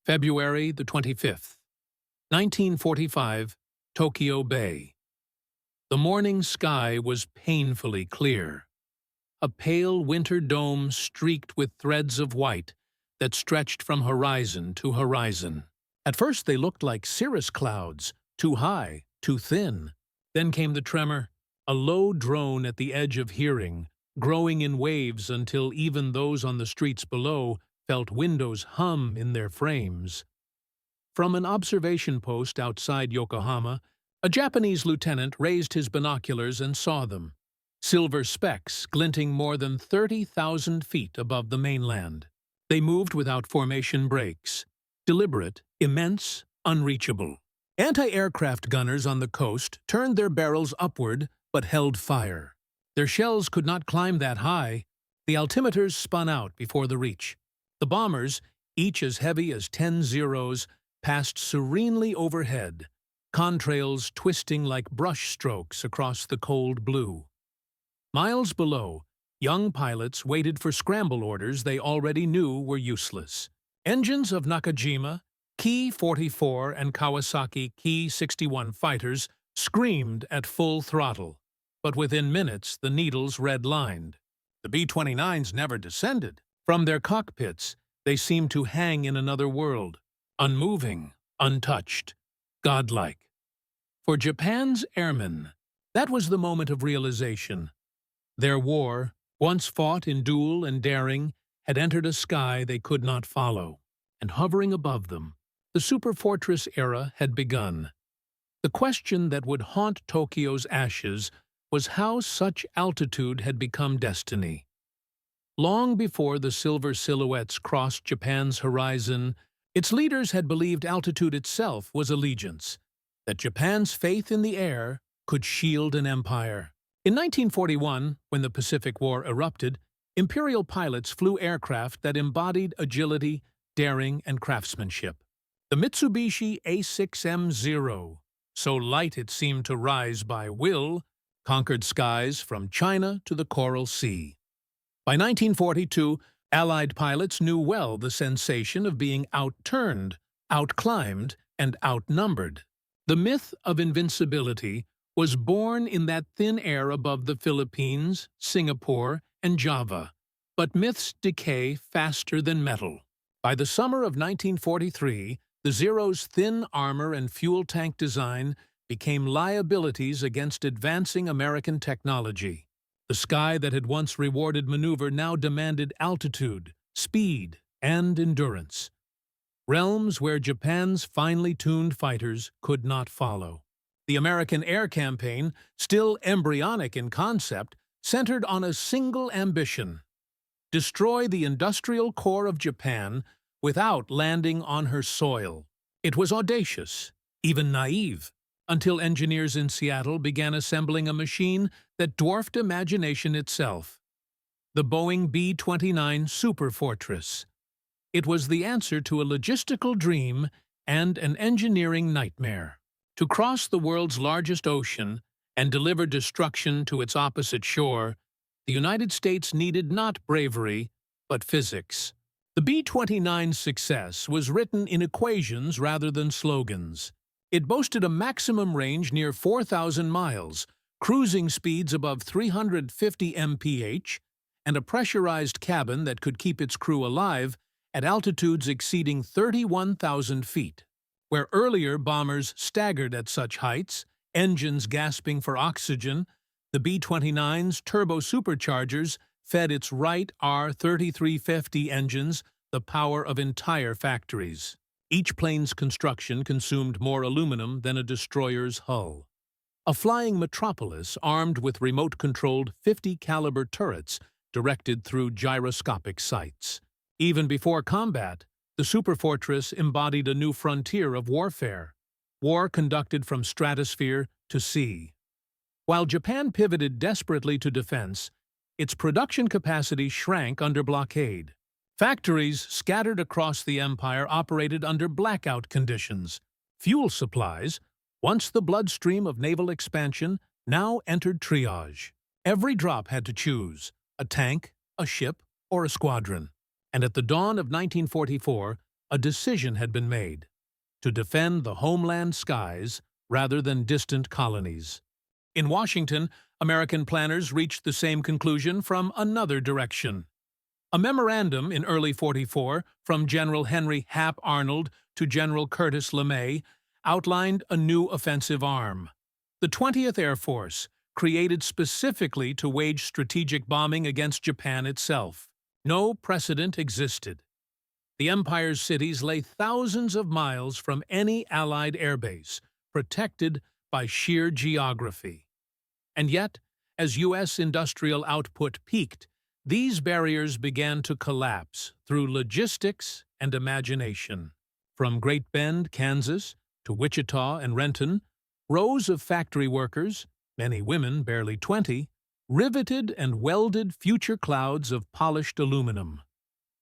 February the 25th, 1945, Tokyo Bay. The morning sky was painfully clear. A pale winter dome streaked with threads of white that stretched from horizon to horizon. At first they looked like cirrus clouds, too high, too thin. Then came the tremor, a low drone at the edge of hearing, growing in waves until even those on the streets below felt windows hum in their frames. From an observation post outside Yokohama, a Japanese lieutenant raised his binoculars and saw them, silver specks glinting more than 30,000 feet above the mainland. They moved without formation breaks, deliberate, immense, unreachable. Anti-aircraft gunners on the coast turned their barrels upward but held fire. Their shells could not climb that high. The altimeters spun out before the reach. The bombers, each as heavy as 10 Zeros, passed serenely overhead, contrails twisting like brush strokes across the cold blue. Miles below, young pilots waited for scramble orders they already knew were useless. Engines of Nakajima, Ki-44 and Kawasaki Ki-61 fighters screamed at full throttle, but within minutes the needles red-lined. The B-29s never descended. From their cockpits, they seemed to hang in another world, unmoving, untouched, godlike. For Japan's airmen, that was the moment of realization. Their war, once fought in duel and daring, had entered a sky they could not follow, and hovering above them, the Superfortress era had begun. The question that would haunt Tokyo's ashes was how such altitude had become destiny. Long before the silver silhouettes crossed Japan's horizon, its leaders had believed altitude itself was allegiance, that Japan's faith in the air could shield an empire. In 1941, when the Pacific War erupted, imperial pilots flew aircraft that embodied agility, daring, and craftsmanship. The Mitsubishi A6M Zero, so light it seemed to rise by will, conquered skies from China to the Coral Sea. By 1942, Allied pilots knew well the sensation of being outturned, outclimbed, and outnumbered. The myth of invincibility was born in that thin air above the Philippines, Singapore, and Java. But myths decay faster than metal. By the summer of 1943, the Zero's thin armor and fuel tank design became liabilities against advancing American technology. The sky that had once rewarded maneuver now demanded altitude, speed, and endurance. Realms where Japan's finely tuned fighters could not follow. The American air campaign, still embryonic in concept, centered on a single ambition: destroy the industrial core of Japan without landing on her soil. It was audacious, even naive, until engineers in Seattle began assembling a machine that dwarfed imagination itself: the Boeing B-29 Superfortress. It was the answer to a logistical dream and an engineering nightmare. To cross the world's largest ocean and deliver destruction to its opposite shore, the United States needed not bravery, but physics. The B-29's success was written in equations rather than slogans. It boasted a maximum range near 4,000 miles, cruising speeds above 350 mph, and a pressurized cabin that could keep its crew alive at altitudes exceeding 31,000 feet. Where earlier bombers staggered at such heights, engines gasping for oxygen, the B-29's turbo-superchargers fed its Wright R-3350 engines the power of entire factories. Each plane's construction consumed more aluminum than a destroyer's hull. A flying metropolis armed with remote-controlled 50-caliber turrets directed through gyroscopic sights. Even before combat, the Superfortress embodied a new frontier of warfare, war conducted from stratosphere to sea. While Japan pivoted desperately to defense, its production capacity shrank under blockade. Factories scattered across the empire operated under blackout conditions. Fuel supplies, once the bloodstream of naval expansion, now entered triage. Every drop had to choose: a tank, a ship, or a squadron. And at the dawn of 1944, a decision had been made to defend the homeland skies rather than distant colonies. In Washington, American planners reached the same conclusion from another direction. A memorandum in early '44 from General Henry Hap Arnold to General Curtis LeMay outlined a new offensive arm. The 20th Air Force, created specifically to wage strategic bombing against Japan itself. No precedent existed. The Empire's cities lay thousands of miles from any Allied airbase, protected by sheer geography. And yet, as U.S. industrial output peaked, these barriers began to collapse through logistics and imagination. From Great Bend, Kansas, to Wichita and Renton, rows of factory workers, many women barely 20, riveted and welded future clouds of polished aluminum.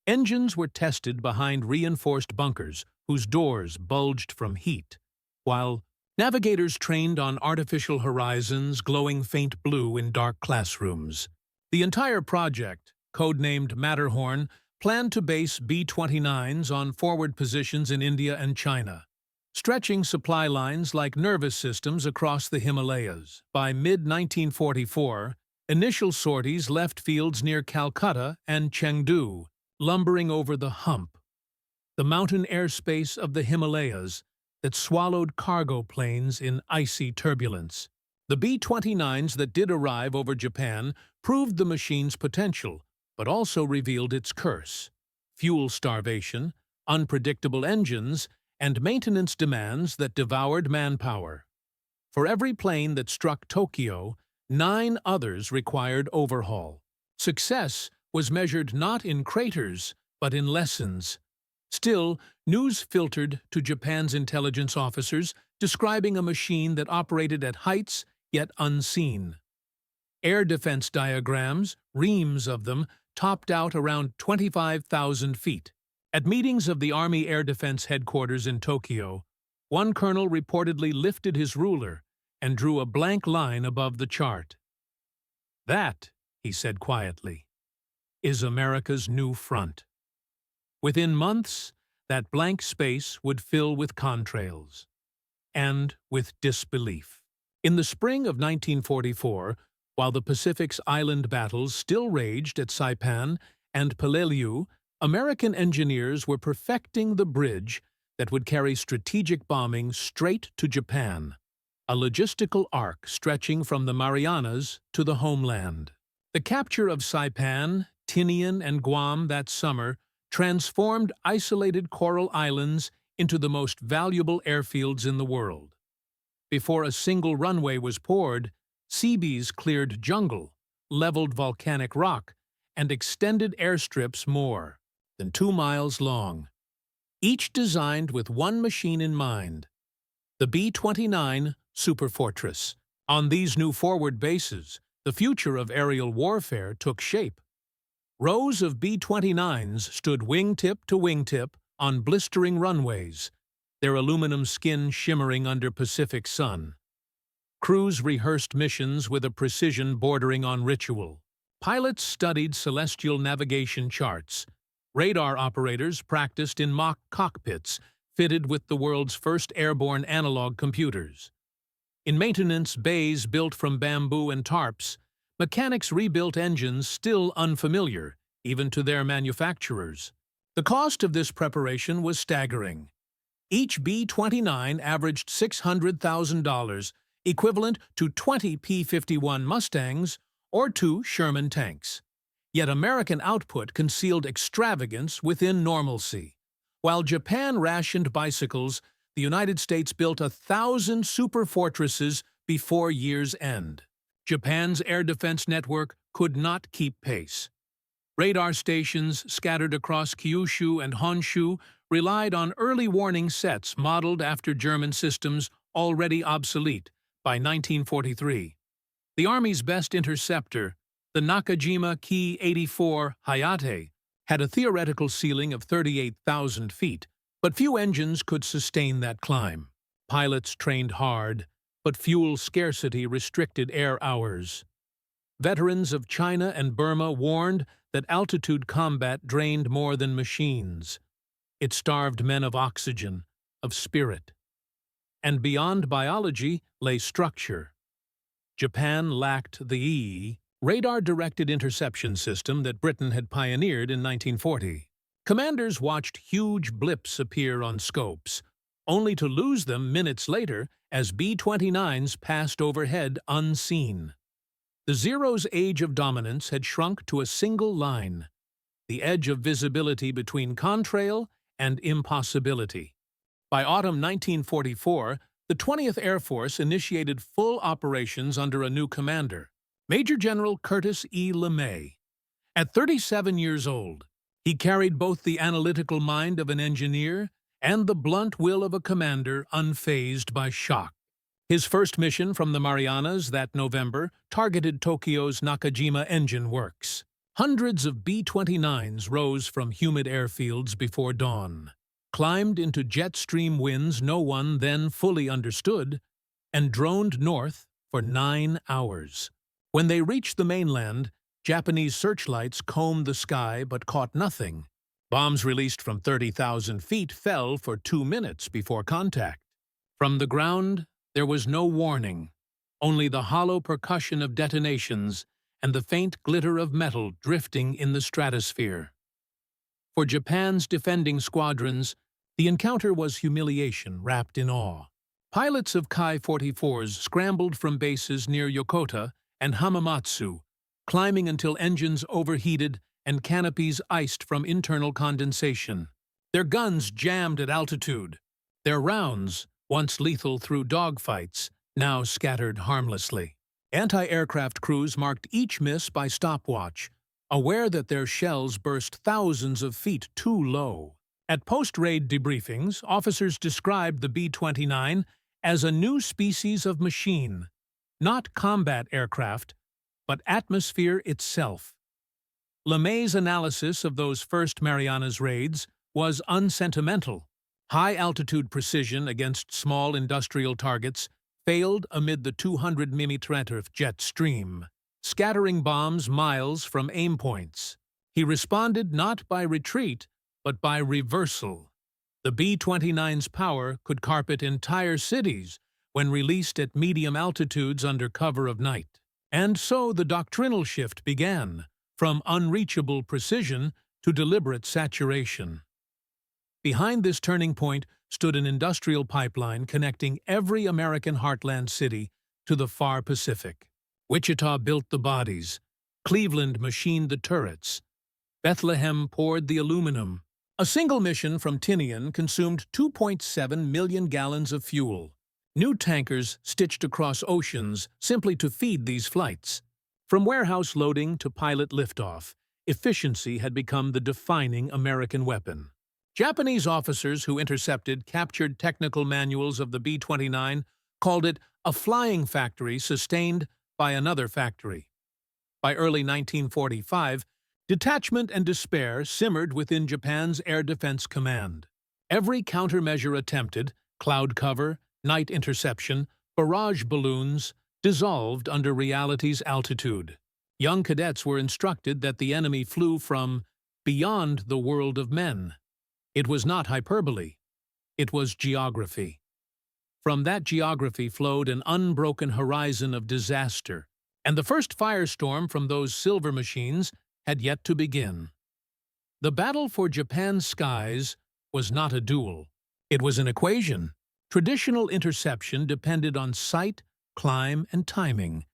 Engines were tested behind reinforced bunkers whose doors bulged from heat, while navigators trained on artificial horizons glowing faint blue in dark classrooms. The entire project, codenamed Matterhorn, planned to base B-29s on forward positions in India and China, stretching supply lines like nervous systems across the Himalayas. By mid-1944, initial sorties left fields near Calcutta and Chengdu, lumbering over the hump, the mountain airspace of the Himalayas that swallowed cargo planes in icy turbulence. The B-29s that did arrive over Japan proved the machine's potential, but also revealed its curse: fuel starvation, unpredictable engines, and maintenance demands that devoured manpower. For every plane that struck Tokyo, 9 others required overhaul. Success was measured not in craters, but in lessons. Still, news filtered to Japan's intelligence officers describing a machine that operated at heights yet unseen. Air defense diagrams, reams of them, topped out around 25,000 feet. At meetings of the Army Air Defense Headquarters in Tokyo, one colonel reportedly lifted his ruler and drew a blank line above the chart. "That," he said quietly, "is America's new front." Within months, that blank space would fill with contrails, and with disbelief. In the spring of 1944, while the Pacific's island battles still raged at Saipan and Peleliu, American engineers were perfecting the bridge that would carry strategic bombing straight to Japan, a logistical arc stretching from the Marianas to the homeland. The capture of Saipan, Tinian, and Guam that summer transformed isolated coral islands into the most valuable airfields in the world. Before a single runway was poured, Seabees cleared jungle, leveled volcanic rock, and extended airstrips more than 2 miles long, each designed with one machine in mind: the B-29 Superfortress. On these new forward bases, the future of aerial warfare took shape. Rows of B-29s stood wingtip to wingtip on blistering runways, their aluminum skin shimmering under Pacific sun. Crews rehearsed missions with a precision bordering on ritual. Pilots studied celestial navigation charts. Radar operators practiced in mock cockpits fitted with the world's first airborne analog computers. In maintenance bays built from bamboo and tarps, mechanics rebuilt engines still unfamiliar, even to their manufacturers. The cost of this preparation was staggering. Each B-29 averaged $600,000, equivalent to 20 P-51 Mustangs or 2 Sherman tanks. Yet American output concealed extravagance within normalcy. While Japan rationed bicycles, the United States built 1,000 Superfortresses before year's end. Japan's air defense network could not keep pace. Radar stations scattered across Kyushu and Honshu relied on early warning sets modeled after German systems already obsolete by 1943. The Army's best interceptor, the Nakajima Ki-84 Hayate, had a theoretical ceiling of 38,000 feet, but few engines could sustain that climb. Pilots trained hard, but fuel scarcity restricted air hours. Veterans of China and Burma warned that altitude combat drained more than machines. It starved men of oxygen, of spirit. And beyond biology lay structure. Japan lacked the radar-directed interception system that Britain had pioneered in 1940. Commanders watched huge blips appear on scopes, only to lose them minutes later as B-29s passed overhead unseen. The Zero's age of dominance had shrunk to a single line, the edge of visibility between contrail and impossibility. By autumn 1944, the 20th Air Force initiated full operations under a new commander, Major General Curtis E. LeMay. At 37 years old, he carried both the analytical mind of an engineer and the blunt will of a commander unfazed by shock. His first mission from the Marianas that November targeted Tokyo's Nakajima Engine Works. Hundreds of B-29s rose from humid airfields before dawn, climbed into jet stream winds no one then fully understood, and droned north for 9 hours. When they reached the mainland, Japanese searchlights combed the sky but caught nothing. Bombs released from 30,000 feet fell for 2 minutes before contact. From the ground, there was no warning, only the hollow percussion of detonations and the faint glitter of metal drifting in the stratosphere. For Japan's defending squadrons, the encounter was humiliation wrapped in awe. Pilots of Ki-44s scrambled from bases near Yokota and Hamamatsu, climbing until engines overheated and canopies iced from internal condensation. Their guns jammed at altitude. Their rounds, once lethal through dogfights, now scattered harmlessly. Anti-aircraft crews marked each miss by stopwatch, aware that their shells burst thousands of feet too low. At post-raid debriefings, officers described the B-29 as a new species of machine, not combat aircraft, but atmosphere itself. LeMay's analysis of those first Marianas raids was unsentimental. High-altitude precision against small industrial targets failed amid the 200mm jet stream, scattering bombs miles from aim points. He responded not by retreat, but by reversal. The B-29's power could carpet entire cities when released at medium altitudes under cover of night. And so the doctrinal shift began, from unreachable precision to deliberate saturation. Behind this turning point stood an industrial pipeline connecting every American heartland city to the far Pacific. Wichita built the bodies, Cleveland machined the turrets, Bethlehem poured the aluminum. A single mission from Tinian consumed 2.7 million gallons of fuel. New tankers stitched across oceans simply to feed these flights. From warehouse loading to pilot liftoff, efficiency had become the defining American weapon. Japanese officers who intercepted captured technical manuals of the B-29 called it a flying factory sustained by another factory. By early 1945, detachment and despair simmered within Japan's Air Defense Command. Every countermeasure attempted, cloud cover, night interception, barrage balloons, dissolved under reality's altitude. Young cadets were instructed that the enemy flew from beyond the world of men. It was not hyperbole. It was geography. From that geography flowed an unbroken horizon of disaster, and the first firestorm from those silver machines had yet to begin. The battle for Japan's skies was not a duel. It was an equation. Traditional interception depended on sight, climb, and timing,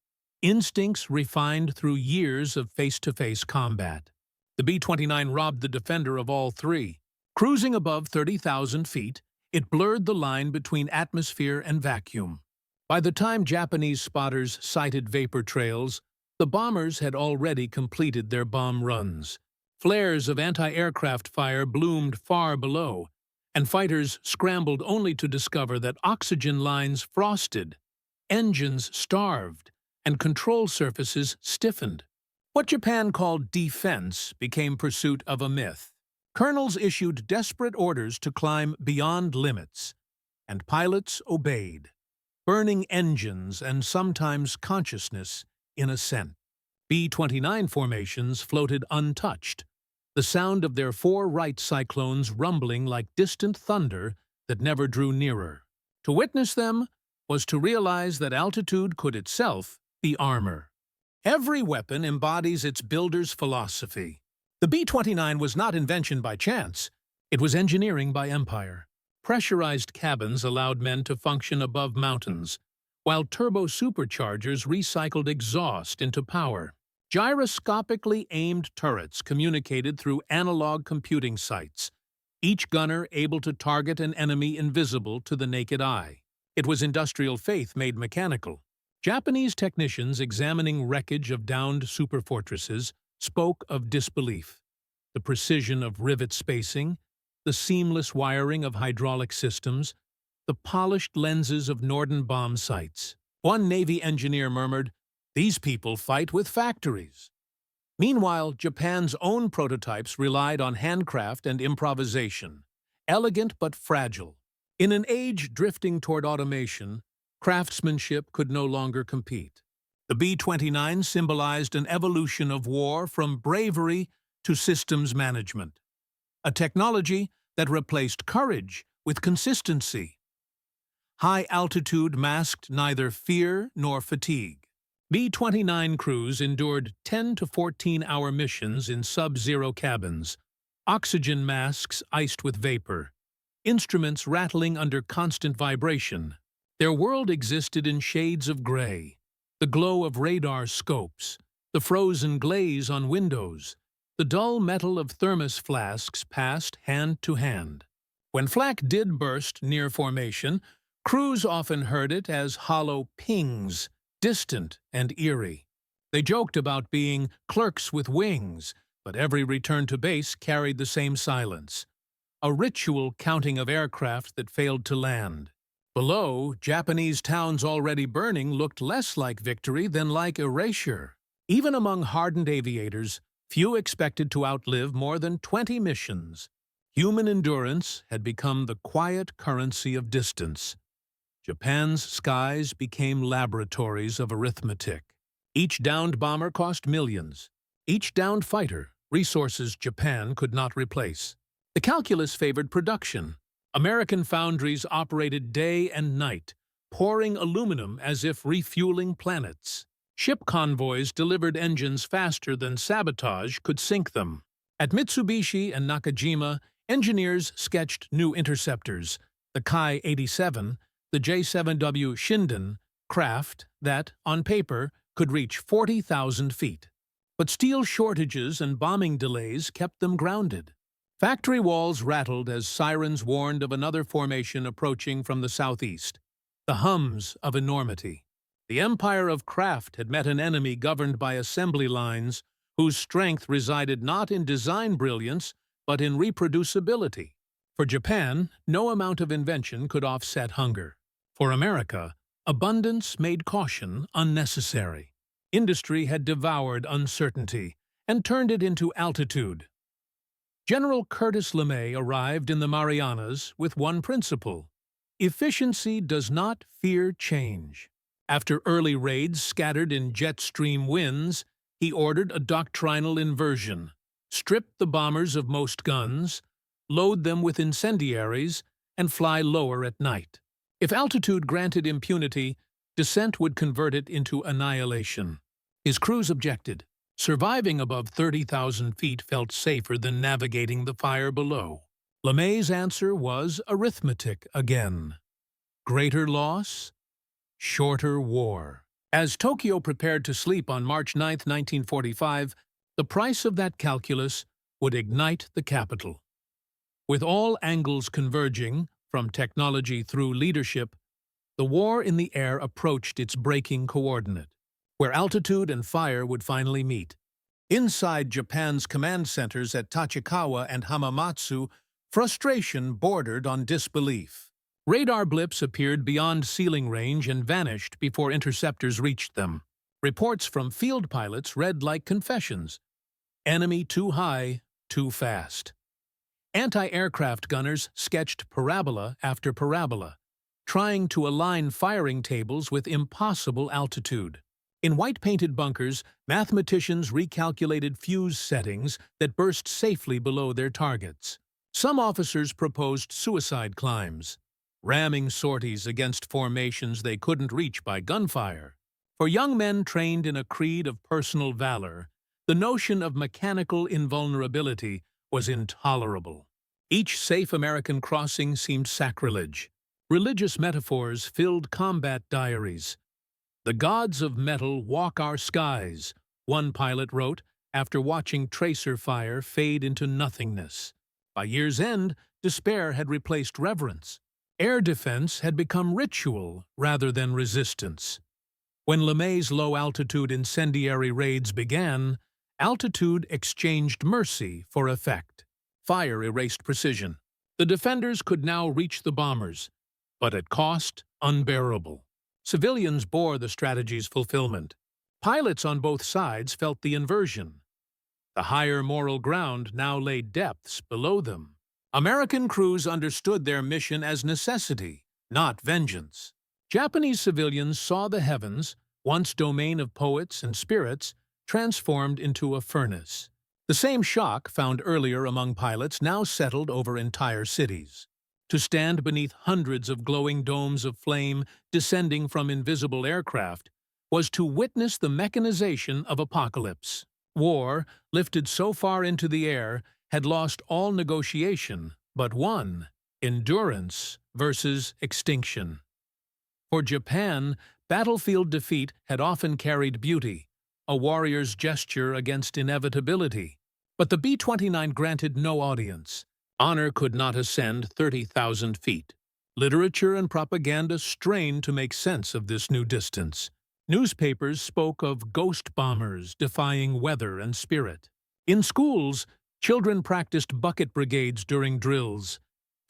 instincts refined through years of face-to-face combat. The B-29 robbed the defender of all three. Cruising above 30,000 feet, it blurred the line between atmosphere and vacuum. By the time Japanese spotters sighted vapor trails, the bombers had already completed their bomb runs. Flares of anti-aircraft fire bloomed far below, and fighters scrambled only to discover that oxygen lines frosted, engines starved, and control surfaces stiffened. What Japan called defense became pursuit of a myth. Colonels issued desperate orders to climb beyond limits, and pilots obeyed, burning engines and sometimes consciousness in ascent. B-29 formations floated untouched, the the sound of their four right cyclones rumbling like distant thunder that never drew nearer. To witness them was to realize that altitude could itself be armor. Every weapon embodies its builder's philosophy. The B-29 was not invention by chance. It was engineering by empire. Pressurized cabins allowed men to function above mountains, while turbo-superchargers recycled exhaust into power. Gyroscopically aimed turrets communicated through analog computing sites, each gunner able to target an enemy invisible to the naked eye. It was industrial faith made mechanical. Japanese technicians examining wreckage of downed superfortresses spoke of disbelief. The precision of rivet spacing, the seamless wiring of hydraulic systems, the polished lenses of Norden bomb sights. One Navy engineer murmured, "These people fight with factories." Meanwhile, Japan's own prototypes relied on handcraft and improvisation, elegant but fragile. In an age drifting toward automation, craftsmanship could no longer compete. The B-29 symbolized an evolution of war from bravery to systems management, a technology that replaced courage with consistency. High altitude masked neither fear nor fatigue. B-29 crews endured 10 to 14-hour missions in sub-zero cabins, oxygen masks iced with vapor, instruments rattling under constant vibration. Their world existed in shades of gray, the glow of radar scopes, the frozen glaze on windows, the dull metal of thermos flasks passed hand to hand. When flak did burst near formation, crews often heard it as hollow pings, distant and eerie. They joked about being clerks with wings, but every return to base carried the same silence, a ritual counting of aircraft that failed to land. Below, Japanese towns already burning looked less like victory than like erasure. Even among hardened aviators, few expected to outlive more than 20 missions. Human endurance had become the quiet currency of distance. Japan's skies became laboratories of arithmetic. Each downed bomber cost millions. Each downed fighter, resources Japan could not replace. The calculus favored production. American foundries operated day and night, pouring aluminum as if refueling planets. Ship convoys delivered engines faster than sabotage could sink them. At Mitsubishi and Nakajima, engineers sketched new interceptors, the Kai-87, the J-7W Shinden, craft that, on paper, could reach 40,000 feet. But steel shortages and bombing delays kept them grounded. Factory walls rattled as sirens warned of another formation approaching from the southeast. The hums of enormity. The empire of craft had met an enemy governed by assembly lines whose strength resided not in design brilliance, but in reproducibility. For Japan, no amount of invention could offset hunger. For America, abundance made caution unnecessary. Industry had devoured uncertainty and turned it into altitude. General Curtis LeMay arrived in the Marianas with one principle: efficiency does not fear change. After early raids scattered in jet stream winds, he ordered a doctrinal inversion: strip the bombers of most guns, load them with incendiaries, and fly lower at night. If altitude granted impunity, descent would convert it into annihilation. His crews objected. Surviving above 30,000 feet felt safer than navigating the fire below. LeMay's answer was arithmetic again. Greater loss, shorter war. As Tokyo prepared to sleep on March 9, 1945, the price of that calculus would ignite the capital. With all angles converging, from technology through leadership, the war in the air approached its breaking coordinate, where altitude and fire would finally meet. Inside Japan's command centers at Tachikawa and Hamamatsu, frustration bordered on disbelief. Radar blips appeared beyond ceiling range and vanished before interceptors reached them. Reports from field pilots read like confessions. Enemy too high, too fast. Anti-aircraft gunners sketched parabola after parabola, trying to align firing tables with impossible altitude. In white-painted bunkers, mathematicians recalculated fuse settings that burst safely below their targets. Some officers proposed suicide climbs, ramming sorties against formations they couldn't reach by gunfire. For young men trained in a creed of personal valor, the notion of mechanical invulnerability was intolerable. Each safe American crossing seemed sacrilege. Religious metaphors filled combat diaries. "The gods of metal walk our skies," one pilot wrote after watching tracer fire fade into nothingness. By year's end, despair had replaced reverence. Air defense had become ritual rather than resistance. When LeMay's low-altitude incendiary raids began, altitude exchanged mercy for effect. Fire erased precision. The defenders could now reach the bombers, but at cost unbearable. Civilians bore the strategy's fulfillment. Pilots on both sides felt the inversion. The higher moral ground now lay depths below them. American crews understood their mission as necessity, not vengeance. Japanese civilians saw the heavens, once domain of poets and spirits, transformed into a furnace. The same shock found earlier among pilots now settled over entire cities. To stand beneath hundreds of glowing domes of flame descending from invisible aircraft was to witness the mechanization of apocalypse. War, lifted so far into the air, had lost all negotiation, but one: endurance versus extinction. For Japan, battlefield defeat had often carried beauty, a warrior's gesture against inevitability. But the B-29 granted no audience. Honor could not ascend 30,000 feet. Literature and propaganda strained to make sense of this new distance. Newspapers spoke of ghost bombers defying weather and spirit. In schools, children practiced bucket brigades during drills,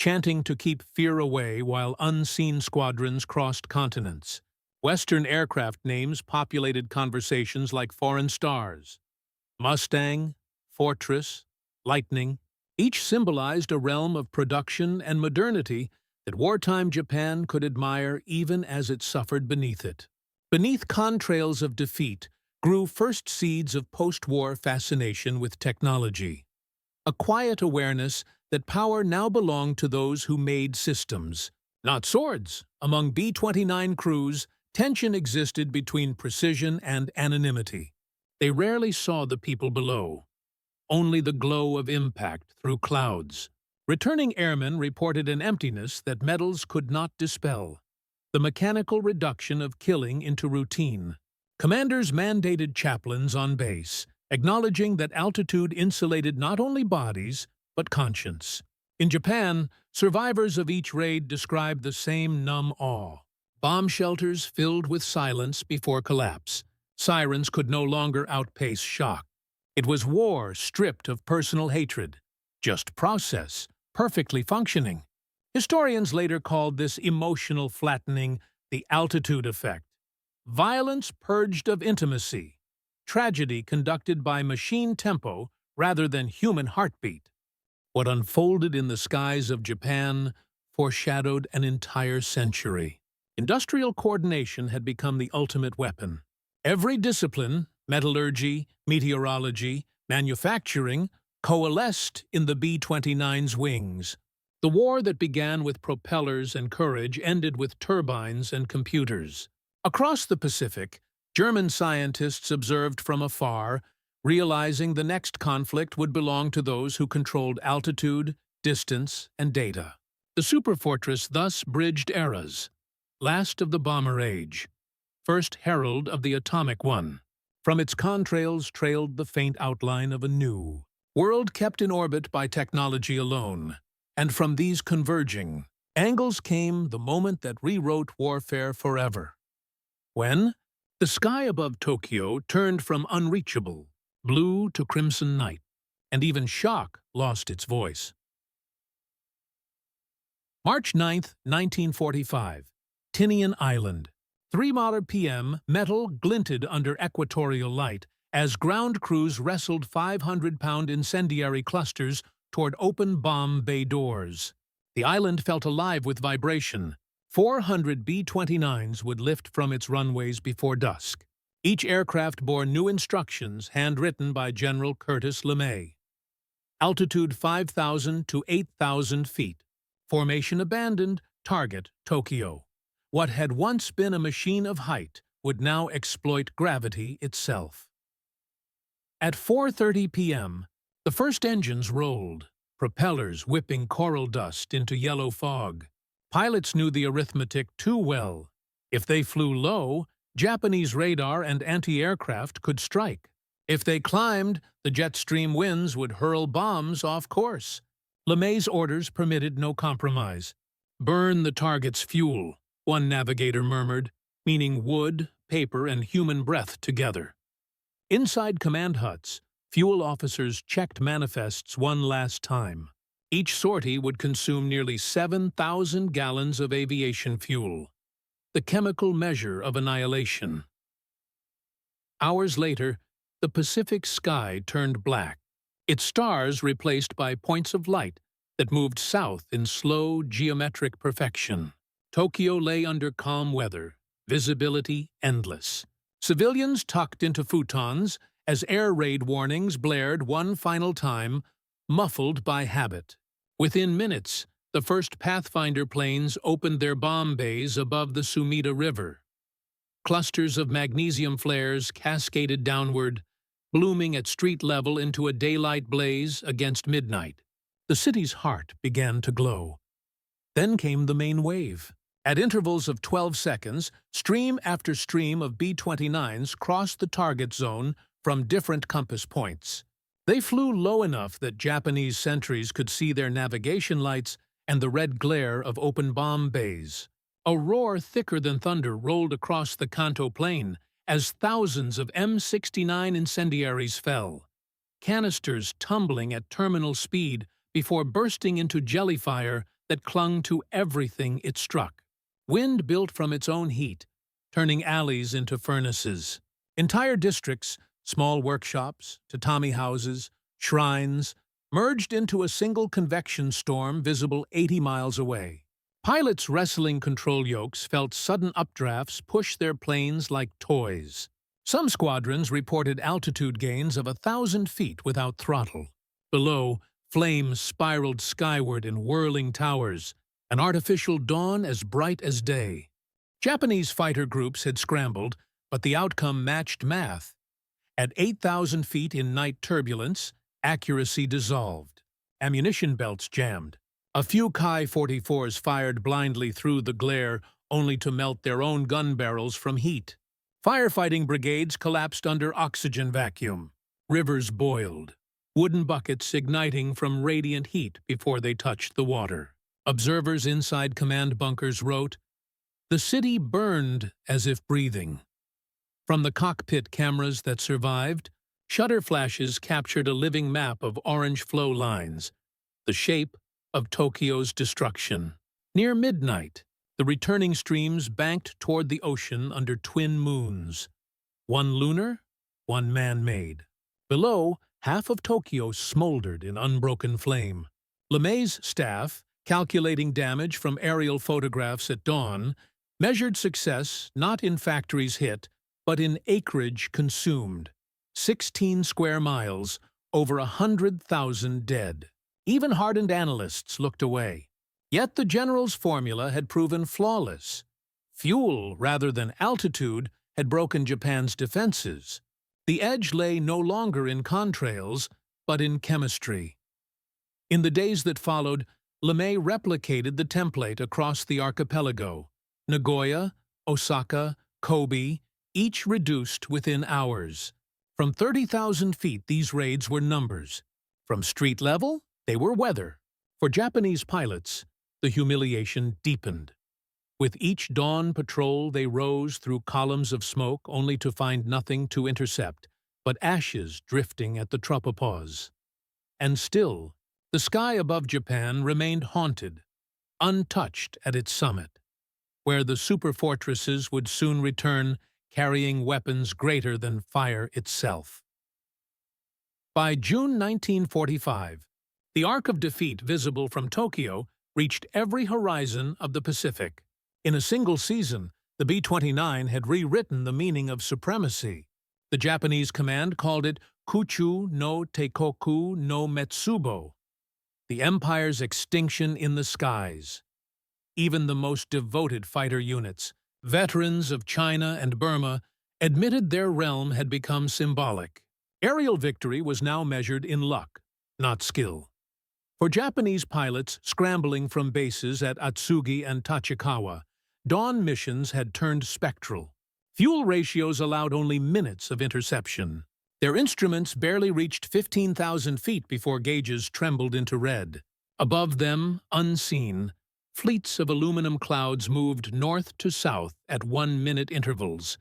chanting to keep fear away while unseen squadrons crossed continents. Western aircraft names populated conversations like foreign stars. Mustang, Fortress, Lightning, each symbolized a realm of production and modernity that wartime Japan could admire even as it suffered beneath it. Beneath contrails of defeat grew first seeds of post-war fascination with technology. A quiet awareness that power now belonged to those who made systems, not swords. Among B-29 crews, tension existed between precision and anonymity. They rarely saw the people below, only the glow of impact through clouds. Returning airmen reported an emptiness that medals could not dispel, the mechanical reduction of killing into routine. Commanders mandated chaplains on base, acknowledging that altitude insulated not only bodies, but conscience. In Japan, survivors of each raid described the same numb awe. Bomb shelters filled with silence before collapse. Sirens could no longer outpace shock. It was war stripped of personal hatred, just process, perfectly functioning. Historians later called this emotional flattening the altitude effect. Violence purged of intimacy, tragedy conducted by machine tempo rather than human heartbeat. What unfolded in the skies of Japan foreshadowed an entire century. Industrial coordination had become the ultimate weapon. Every discipline, metallurgy, meteorology, manufacturing, coalesced in the B-29's wings. The war that began with propellers and courage ended with turbines and computers. Across the Pacific, German scientists observed from afar, realizing the next conflict would belong to those who controlled altitude, distance, and data. The Superfortress thus bridged eras, last of the bomber age, first herald of the atomic one. From its contrails trailed the faint outline of a new world kept in orbit by technology alone. And from these converging angles came the moment that rewrote warfare forever. When the sky above Tokyo turned from unreachable blue to crimson night, and even shock lost its voice. March 9, 1945, Tinian Island. 3 p.m., metal glinted under equatorial light as ground crews wrestled 500-pound incendiary clusters toward open bomb bay doors. The island felt alive with vibration. 400 B-29s would lift from its runways before dusk. Each aircraft bore new instructions handwritten by General Curtis LeMay. Altitude 5,000 to 8,000 feet. Formation abandoned. Target, Tokyo. What had once been a machine of height would now exploit gravity itself. At 4:30 p.m., the first engines rolled, propellers whipping coral dust into yellow fog. Pilots knew the arithmetic too well. If they flew low, Japanese radar and anti-aircraft could strike. If they climbed, the jet stream winds would hurl bombs off course. LeMay's orders permitted no compromise. "Burn the target's fuel," one navigator murmured, meaning wood, paper, and human breath together. Inside command huts, fuel officers checked manifests one last time. Each sortie would consume nearly 7,000 gallons of aviation fuel, the chemical measure of annihilation. Hours later, the Pacific sky turned black, its stars replaced by points of light that moved south in slow, geometric perfection. Tokyo lay under calm weather, visibility endless. Civilians tucked into futons as air raid warnings blared one final time, muffled by habit. Within minutes, the first Pathfinder planes opened their bomb bays above the Sumida River. Clusters of magnesium flares cascaded downward, blooming at street level into a daylight blaze against midnight. The city's heart began to glow. Then came the main wave. At intervals of 12 seconds, stream after stream of B-29s crossed the target zone from different compass points. They flew low enough that Japanese sentries could see their navigation lights and the red glare of open bomb bays. A roar thicker than thunder rolled across the Kanto plain as thousands of M69 incendiaries fell, canisters tumbling at terminal speed before bursting into jellyfire that clung to everything it struck. Wind built from its own heat, turning alleys into furnaces. Entire districts, small workshops, tatami houses, shrines, merged into a single convection storm visible 80 miles away. Pilots wrestling control yokes felt sudden updrafts push their planes like toys. Some squadrons reported altitude gains of 1,000 feet without throttle. Below, flames spiraled skyward in whirling towers, an artificial dawn as bright as day. Japanese fighter groups had scrambled, but the outcome matched math. At 8,000 feet in night turbulence, accuracy dissolved. Ammunition belts jammed. A few Kai-44s fired blindly through the glare, only to melt their own gun barrels from heat. Firefighting brigades collapsed under oxygen vacuum. Rivers boiled, wooden buckets igniting from radiant heat before they touched the water. Observers inside command bunkers wrote, "The city burned as if breathing." From the cockpit cameras that survived, shutter flashes captured a living map of orange flow lines, the shape of Tokyo's destruction. Near midnight, the returning streams banked toward the ocean under twin moons, one lunar, one man-made. Below, half of Tokyo smoldered in unbroken flame. LeMay's staff, calculating damage from aerial photographs at dawn, measured success not in factories hit, but in acreage consumed. 16 square miles, over 100,000 dead. Even hardened analysts looked away. Yet the general's formula had proven flawless. Fuel, rather than altitude, had broken Japan's defenses. The edge lay no longer in contrails, but in chemistry. In the days that followed, LeMay replicated the template across the archipelago. Nagoya, Osaka, Kobe, each reduced within hours. From 30,000 feet, these raids were numbers. From street level, they were weather. For Japanese pilots, the humiliation deepened. With each dawn patrol, they rose through columns of smoke only to find nothing to intercept, but ashes drifting at the tropopause. And still, the sky above Japan remained haunted, untouched at its summit, where the Superfortresses would soon return, carrying weapons greater than fire itself. By June 1945, the arc of defeat visible from Tokyo reached every horizon of the Pacific. In a single season, The B-29 had rewritten the meaning of supremacy. The Japanese command called it Kuchu no Teikoku no Metsubo, the empire's extinction in the skies. Even the most devoted fighter units, veterans of China and Burma, admitted their realm had become symbolic. Aerial victory was now measured in luck, not skill. For Japanese pilots scrambling from bases at Atsugi and Tachikawa, dawn missions had turned spectral. Fuel ratios allowed only minutes of interception. Their instruments barely reached 15,000 feet before gauges trembled into red. Above them, unseen, fleets of aluminum clouds moved north to south at 1-minute intervals,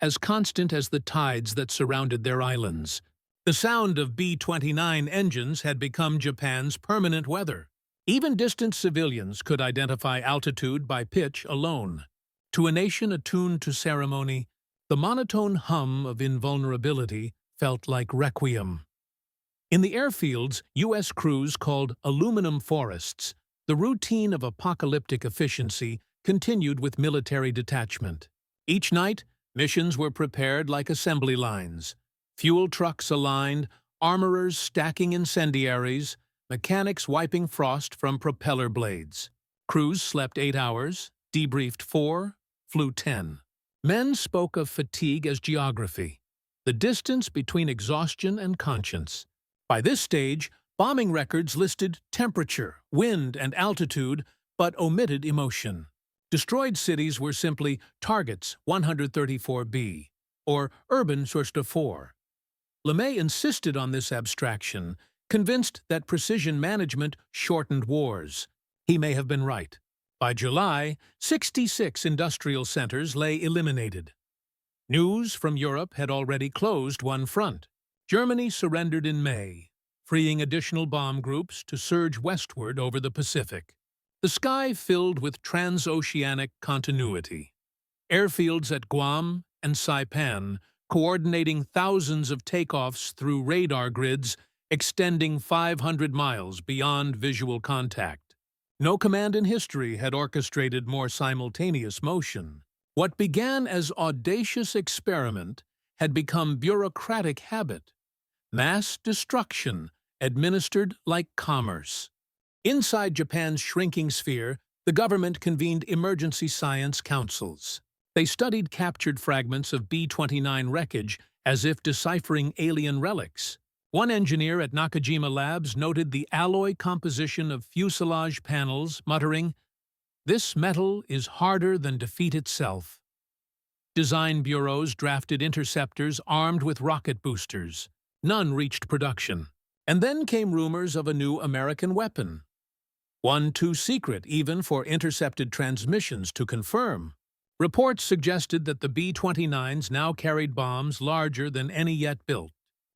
as constant as the tides that surrounded their islands. The sound of B-29 engines had become Japan's permanent weather. Even distant civilians could identify altitude by pitch alone. To a nation attuned to ceremony, the monotone hum of invulnerability felt like requiem. In the airfields U.S. crews called aluminum forests, the routine of apocalyptic efficiency continued with military detachment. Each night, missions were prepared like assembly lines. Fuel trucks aligned, armorers stacking incendiaries, mechanics wiping frost from propeller blades. Crews slept 8 hours, debriefed 4, flew 10. Men spoke of fatigue as geography, the distance between exhaustion and conscience. By this stage, bombing records listed temperature, wind, and altitude, but omitted emotion. Destroyed cities were simply targets 134B, or urban source to 4. LeMay insisted on this abstraction, convinced that precision management shortened wars. He may have been right. By July, 66 industrial centers lay eliminated. News from Europe had already closed one front. Germany surrendered in May, freeing additional bomb groups to surge westward over the Pacific. The sky filled with transoceanic continuity. Airfields at Guam and Saipan coordinating thousands of takeoffs through radar grids extending 500 miles beyond visual contact. No command in history had orchestrated more simultaneous motion. What began as audacious experiment had become bureaucratic habit, mass destruction administered like commerce. Inside Japan's shrinking sphere, the government convened emergency science councils. They studied captured fragments of B-29 wreckage as if deciphering alien relics. One engineer at Nakajima Labs noted the alloy composition of fuselage panels, muttering, "This metal is harder than defeat itself." Design bureaus drafted interceptors armed with rocket boosters. None reached production. And then came rumors of a new American weapon. One too secret even for intercepted transmissions to confirm. Reports suggested that the B-29s now carried bombs larger than any yet built,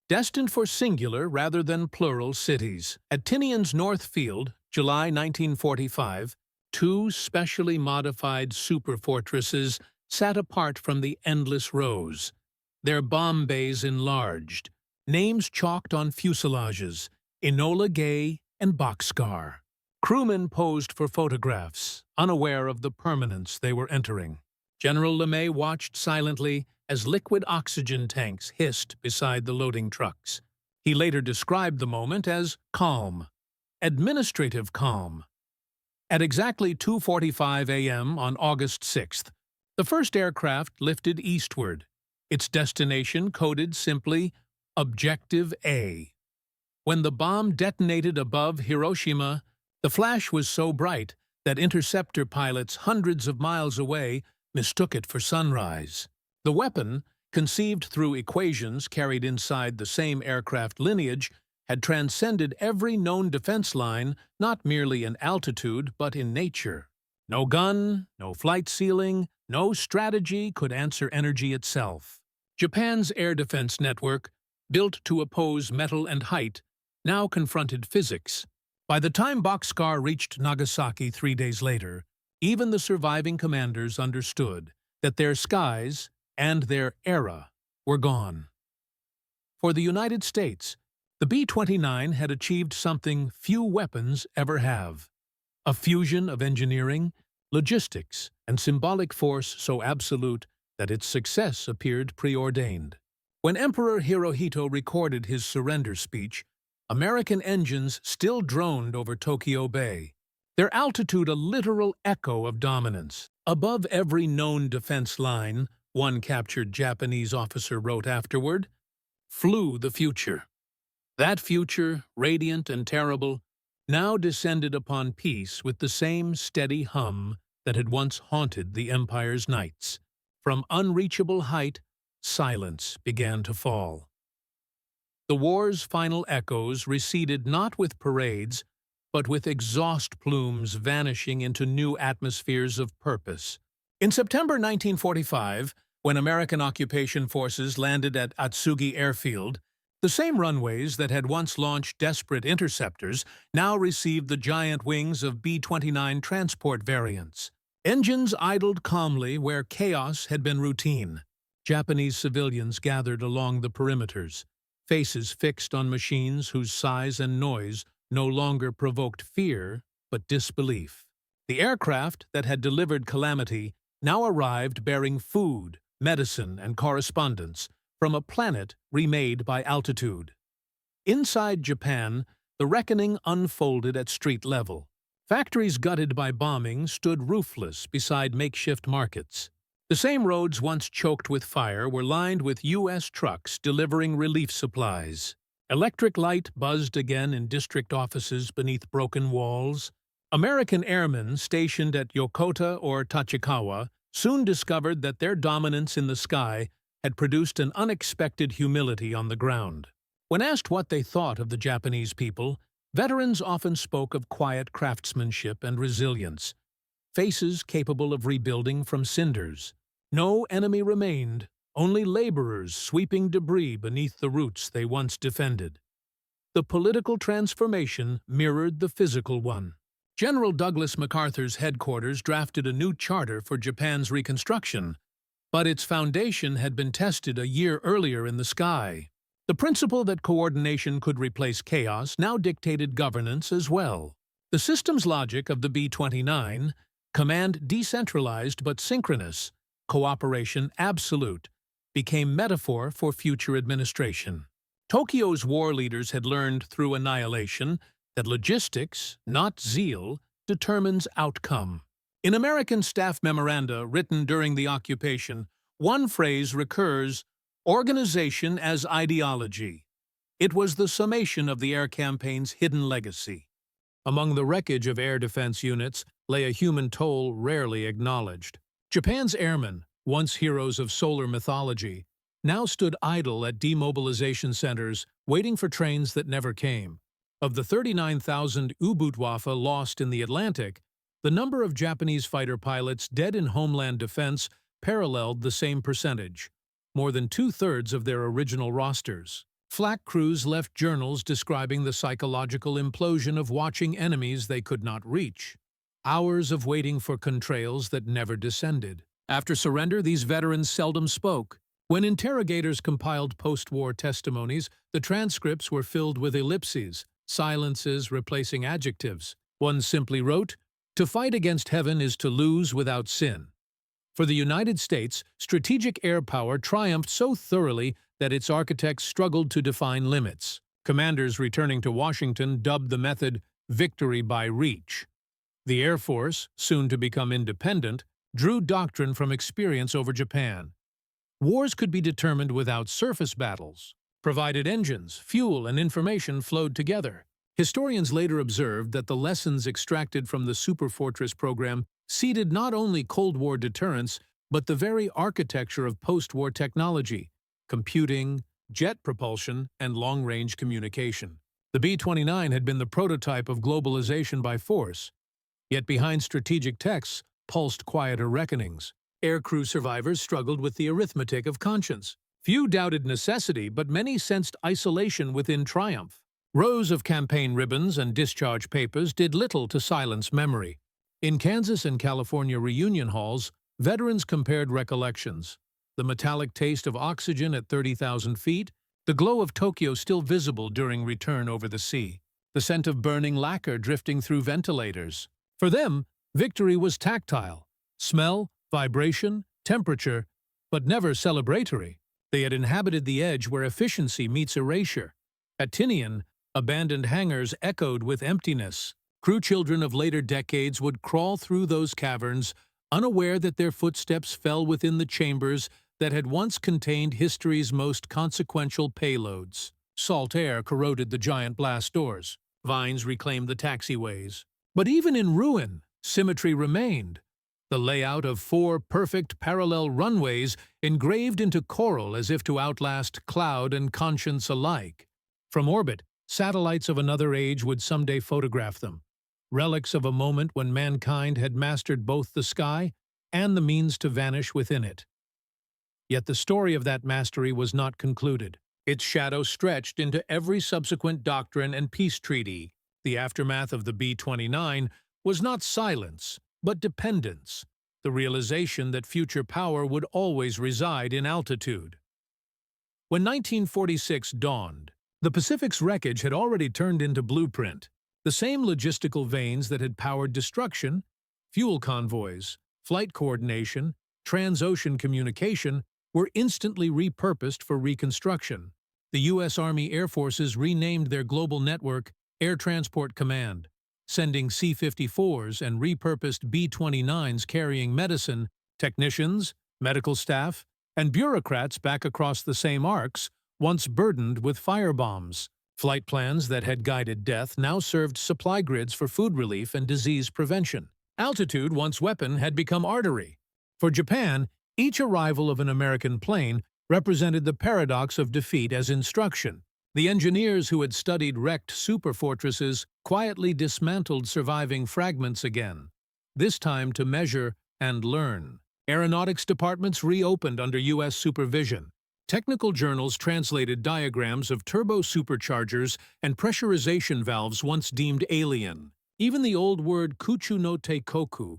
destined for singular rather than plural cities. At Tinian's North Field, July 1945, 2 specially modified Superfortresses sat apart from the endless rows, their bomb bays enlarged, names chalked on fuselages, Enola Gay and Boxcar. Crewmen posed for photographs, unaware of the permanence they were entering. General LeMay watched silently as liquid oxygen tanks hissed beside the loading trucks. He later described the moment as calm, administrative calm. At exactly 2:45 a.m. on August 6th, the first aircraft lifted eastward, its destination coded simply Objective A. When the bomb detonated above Hiroshima, the flash was so bright that interceptor pilots hundreds of miles away mistook it for sunrise. The weapon, conceived through equations carried inside the same aircraft lineage, had transcended every known defense line, not merely in altitude but in nature. No gun, no flight ceiling, no strategy could answer energy itself. Japan's air defense network, built to oppose metal and height, now confronted physics. By the time Boxcar reached Nagasaki 3 days later, even the surviving commanders understood that their skies and their era were gone. For the United States, the B-29 had achieved something few weapons ever have: a fusion of engineering, logistics, and symbolic force so absolute that its success appeared preordained. When Emperor Hirohito recorded his surrender speech, American engines still droned over Tokyo Bay, their altitude a literal echo of dominance. Above every known defense line, one captured Japanese officer wrote afterward, flew the future. That future, radiant and terrible, now descended upon peace with the same steady hum that had once haunted the Empire's nights. From unreachable height, silence began to fall. The war's final echoes receded not with parades, but with exhaust plumes vanishing into new atmospheres of purpose. In September 1945, when American occupation forces landed at Atsugi Airfield, the same runways that had once launched desperate interceptors now received the giant wings of B-29 transport variants. Engines idled calmly where chaos had been routine. Japanese civilians gathered along the perimeters, faces fixed on machines whose size and noise no longer provoked fear but disbelief. The aircraft that had delivered calamity now arrived bearing food, medicine, and correspondence from a planet remade by altitude. Inside Japan, the reckoning unfolded at street level. Factories gutted by bombing stood roofless beside makeshift markets. The same roads once choked with fire were lined with U.S. trucks delivering relief supplies. Electric light buzzed again in district offices beneath broken walls. American airmen stationed at Yokota or Tachikawa soon discovered that their dominance in the sky had produced an unexpected humility on the ground. When asked what they thought of the Japanese people, veterans often spoke of quiet craftsmanship and resilience, faces capable of rebuilding from cinders. No enemy remained, only laborers sweeping debris beneath the roots they once defended. The political transformation mirrored the physical one. General Douglas MacArthur's headquarters drafted a new charter for Japan's reconstruction, but its foundation had been tested a year earlier in the sky. The principle that coordination could replace chaos now dictated governance as well. The systems logic of the B-29, command decentralized but synchronous, cooperation absolute, became metaphor for future administration. Tokyo's war leaders had learned through annihilation that logistics, not zeal, determines outcome. In American staff memoranda written during the occupation, one phrase recurs, organization as ideology. It was the summation of the air campaign's hidden legacy. Among the wreckage of air defense units lay a human toll rarely acknowledged. Japan's airmen, once heroes of solar mythology, now stood idle at demobilization centers, waiting for trains that never came. Of the 39,000 U-Bootwaffe lost in the Atlantic, the number of Japanese fighter pilots dead in homeland defense paralleled the same percentage, more than two-thirds of their original rosters. Flak crews left journals describing the psychological implosion of watching enemies they could not reach. Hours of waiting for contrails that never descended. After surrender, these veterans seldom spoke. When interrogators compiled post-war testimonies, the transcripts were filled with ellipses, silences replacing adjectives. One simply wrote, "To fight against heaven is to lose without sin." For the United States, strategic air power triumphed so thoroughly that its architects struggled to define limits. Commanders returning to Washington dubbed the method victory by reach. The Air Force, soon to become independent, drew doctrine from experience over Japan. Wars could be determined without surface battles, provided engines, fuel, and information flowed together. Historians later observed that the lessons extracted from the Superfortress program seeded not only Cold War deterrence, but the very architecture of post-war technology, computing, jet propulsion, and long-range communication. The B-29 had been the prototype of globalization by force, yet behind strategic texts pulsed quieter reckonings. Aircrew survivors struggled with the arithmetic of conscience. Few doubted necessity, but many sensed isolation within triumph. Rows of campaign ribbons and discharge papers did little to silence memory. In Kansas and California reunion halls, veterans compared recollections. The metallic taste of oxygen at 30,000 feet, the glow of Tokyo still visible during return over the sea, the scent of burning lacquer drifting through ventilators. For them, Victory was tactile: smell, vibration, temperature, but never celebratory. They had inhabited the edge where efficiency meets erasure. At Tinian, abandoned hangars echoed with emptiness. Crew children of later decades would crawl through those caverns, unaware that their footsteps fell within the chambers that had once contained history's most consequential payloads. Salt air corroded the giant blast doors. Vines reclaimed the taxiways. But even in ruin, symmetry remained. The layout of 4 perfect parallel runways engraved into coral as if to outlast cloud and conscience alike. From orbit, satellites of another age would someday photograph them, relics of a moment when mankind had mastered both the sky and the means to vanish within it. Yet the story of that mastery was not concluded. Its shadow stretched into every subsequent doctrine and peace treaty. The aftermath of the B-29 was not silence, but dependence, the realization that future power would always reside in altitude. When 1946 dawned, the Pacific's wreckage had already turned into blueprint. The same logistical veins that had powered destruction, fuel convoys, flight coordination, trans-ocean communication, were instantly repurposed for reconstruction. The U.S. Army Air Forces renamed their global network Air Transport Command, sending C-54s and repurposed B-29s carrying medicine, technicians, medical staff, and bureaucrats back across the same arcs, once burdened with firebombs. Flight plans that had guided death now served supply grids for food relief and disease prevention. Altitude, once weapon, had become artery. For Japan, each arrival of an American plane represented the paradox of defeat as instruction. The engineers who had studied wrecked superfortresses quietly dismantled surviving fragments again, this time to measure and learn. Aeronautics departments reopened under U.S. supervision. Technical journals translated diagrams of turbo superchargers and pressurization valves once deemed alien. Even the old word kuchu no teikoku,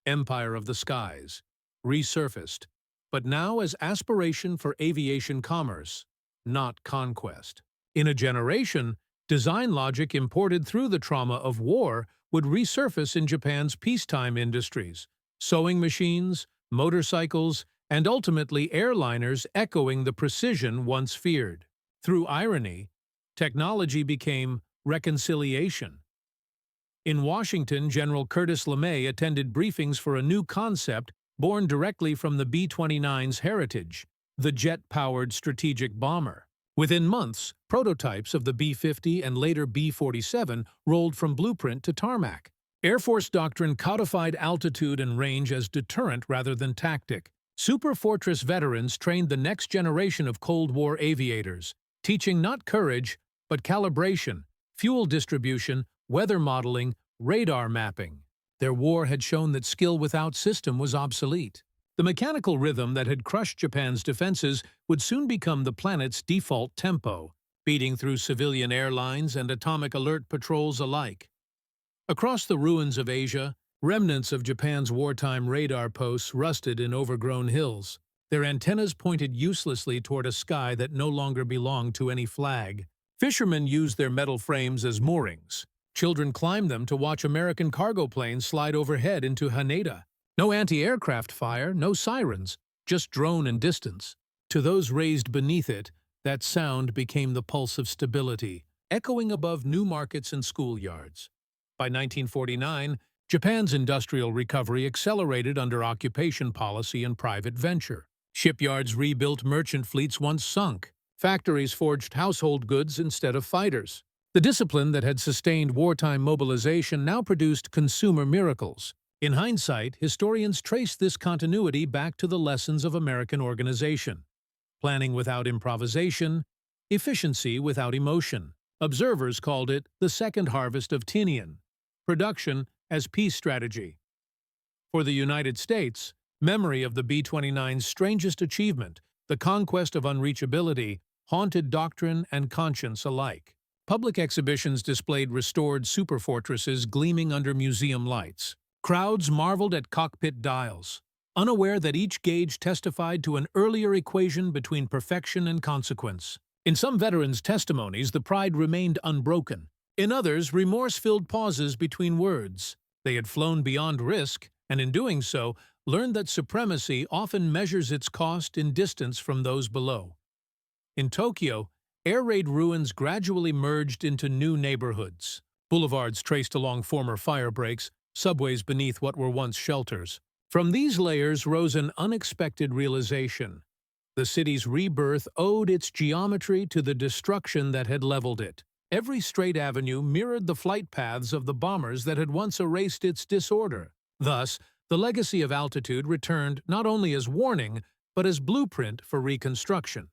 empire of the skies, resurfaced, but now as aspiration for aviation commerce, not conquest. In a generation, design logic imported through the trauma of war would resurface in Japan's peacetime industries: sewing machines, motorcycles, and ultimately airliners echoing the precision once feared. Through irony, technology became reconciliation. In Washington, General Curtis LeMay attended briefings for a new concept born directly from the B-29's heritage, the jet-powered strategic bomber. Within months, prototypes of the B-50 and later B-47 rolled from blueprint to tarmac. Air Force doctrine codified altitude and range as deterrent rather than tactic. Superfortress veterans trained the next generation of Cold War aviators, teaching not courage, but calibration, fuel distribution, weather modeling, radar mapping. Their war had shown that skill without system was obsolete. The mechanical rhythm that had crushed Japan's defenses would soon become the planet's default tempo, beating through civilian airlines and atomic alert patrols alike. Across the ruins of Asia, remnants of Japan's wartime radar posts rusted in overgrown hills. Their antennas pointed uselessly toward a sky that no longer belonged to any flag. Fishermen used their metal frames as moorings. Children climbed them to watch American cargo planes slide overhead into Haneda. No anti-aircraft fire, no sirens, just drone and distance. To those raised beneath it, that sound became the pulse of stability, echoing above new markets and schoolyards. By 1949, Japan's industrial recovery accelerated under occupation policy and private venture. Shipyards rebuilt merchant fleets once sunk. Factories forged household goods instead of fighters. The discipline that had sustained wartime mobilization now produced consumer miracles. In hindsight, historians trace this continuity back to the lessons of American organization: planning without improvisation, efficiency without emotion. Observers called it the second harvest of Tinian, production as peace strategy. For the United States, memory of the B-29's strangest achievement, the conquest of unreachability, haunted doctrine and conscience alike. Public exhibitions displayed restored superfortresses gleaming under museum lights. Crowds marveled at cockpit dials, unaware that each gauge testified to an earlier equation between perfection and consequence. In some veterans' testimonies, the pride remained unbroken. In others, remorse filled pauses between words. They had flown beyond risk, and in doing so, learned that supremacy often measures its cost in distance from those below. In Tokyo, air raid ruins gradually merged into new neighborhoods. Boulevards traced along former fire breaks, subways beneath what were once shelters. From these layers rose an unexpected realization. The city's rebirth owed its geometry to the destruction that had leveled it. Every straight avenue mirrored the flight paths of the bombers that had once erased its disorder. Thus, the legacy of altitude returned not only as warning, but as blueprint for reconstruction,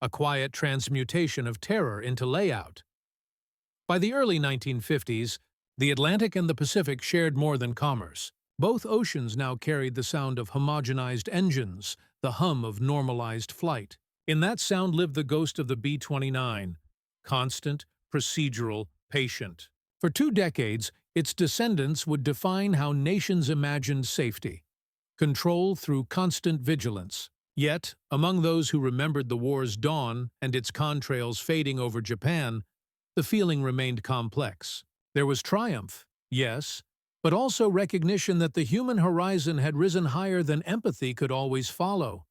a quiet transmutation of terror into layout. By the early 1950s, the Atlantic and the Pacific shared more than commerce. Both oceans now carried the sound of homogenized engines, the hum of normalized flight. In that sound lived the ghost of the B-29, constant, procedural, patient. For 2 decades, its descendants would define how nations imagined safety. Control through constant vigilance. Yet, among those who remembered the war's dawn and its contrails fading over Japan, the feeling remained complex. There was triumph, yes, but also recognition that the human horizon had risen higher than empathy could always follow.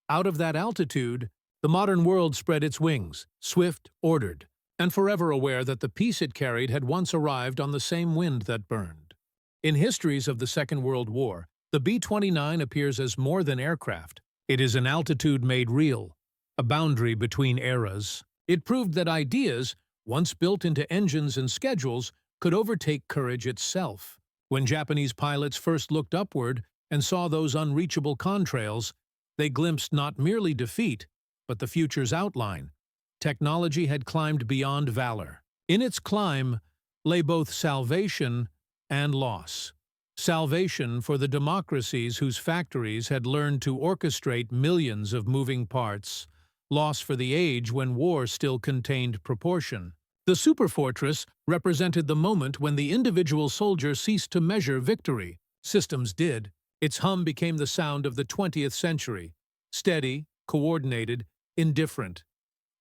Out of that altitude, the modern world spread its wings, swift, ordered, and forever aware that the peace it carried had once arrived on the same wind that burned. In histories of the Second World War, the B-29 appears as more than aircraft. It is an altitude made real, a boundary between eras. It proved that ideas, once built into engines and schedules, could overtake courage itself. When Japanese pilots first looked upward and saw those unreachable contrails, they glimpsed not merely defeat, but the future's outline. Technology had climbed beyond valor. In its climb lay both salvation and loss. Salvation for the democracies whose factories had learned to orchestrate millions of moving parts. Loss for the age when war still contained proportion. The Superfortress represented the moment when the individual soldier ceased to measure victory. Systems did. Its hum became the sound of the 20th century. Steady, coordinated, indifferent.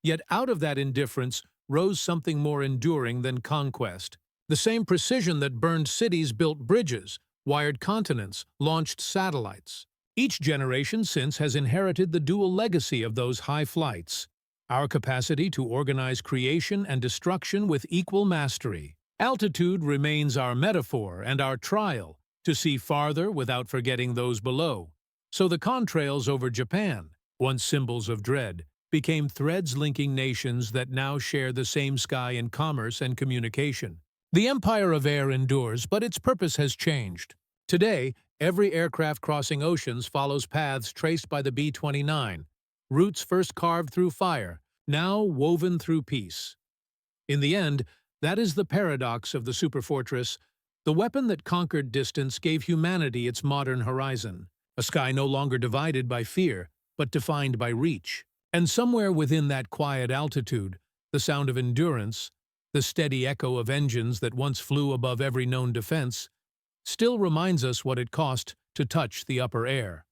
Yet out of that indifference rose something more enduring than conquest. The same precision that burned cities built bridges, wired continents, launched satellites. Each generation since has inherited the dual legacy of those high flights. Our capacity to organize creation and destruction with equal mastery. Altitude remains our metaphor and our trial, to see farther without forgetting those below. So the contrails over Japan, once symbols of dread, became threads linking nations that now share the same sky in commerce and communication. The empire of air endures, but its purpose has changed. Today, every aircraft crossing oceans follows paths traced by the B-29, routes first carved through fire, now woven through peace. In the end, that is the paradox of the Superfortress. The weapon that conquered distance gave humanity its modern horizon, a sky no longer divided by fear, but defined by reach. And somewhere within that quiet altitude, the sound of endurance, the steady echo of engines that once flew above every known defense, still reminds us what it cost to touch the upper air.